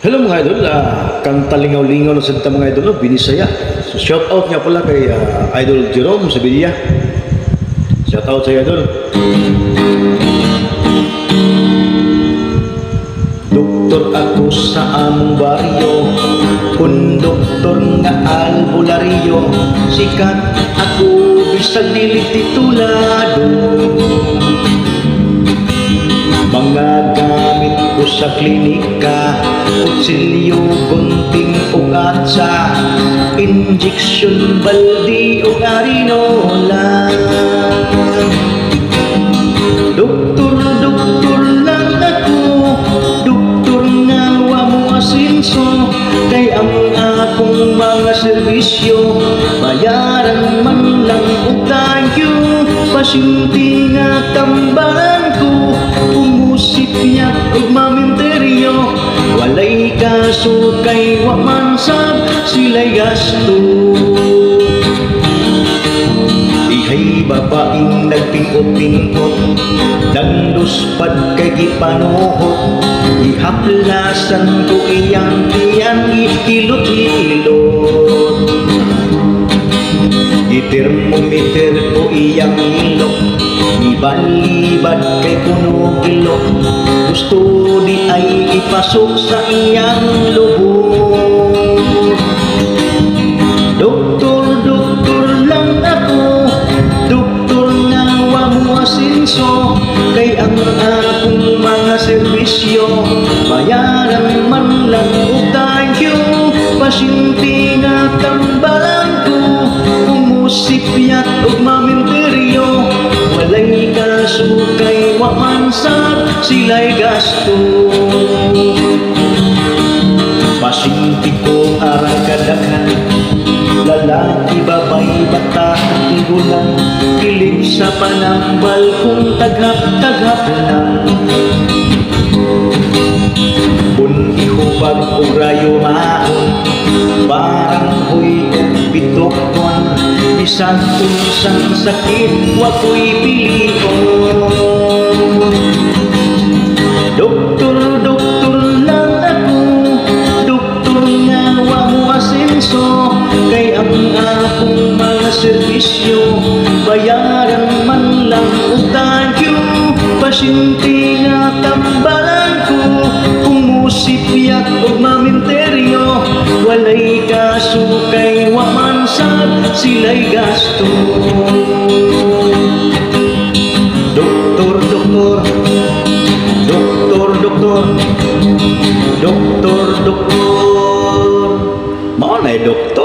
Hello mga idol, kanta lingaw-lingaw na salita mga idol, no? Binisaya. So shout out nga pala kay Idol Jerome Sevilla. Shout out sa idol. Doktor ako sa among baryo, konduktor nga albularyo, sikat ako bisag dili titulado. Mga gamit ko sa klinika, kutsilyo, gunting o atsa, injection, baldi o arinola. Doktor lang ako, doktor nga wa mo asinso, kay ang akong mga serbisyo, bayaran man lang o tayo, pasyente nga tambahan ko, umusipyat o maminteryo, walay kaso kay wa man sab sila'y gasto. Ihay babaeng nagpingkot-pingkot, nagluspad kay gipanuhot, ihaplasan ko iyang tiyang ihilot-hilot. Itermometer ko iyang ilok, ibalibad kay puno ilok, gusto di ay ipasok sa iyang lubog. Doktor lang ako, doktor nga wa mo asinso, kay ang akong mga serbisyo, bayaran man lang o tayo, pasyente nga tambalan ko, umusipyat o maminteryo, walay kaso kay wa man sab sila'y gasto. Pasyente ko arang kadaghan, lalaki, babay, bata, igulang, kilip sa panambal kung taghap-taghap lang. Kung ihubag o rayo maon, parang huy o bitokon, bisang unsang sakit wa ko'y pilion. Doktor lang ako, doktor nga wa mo asenso, kay ang akong mga serbisyo, bayaran man lang o tayo, pasyente nga tambalan ko, umusipyat o maminteryo, walay kaso kay wa man sab sila'y gasto. Doktor, mao na'y doktor.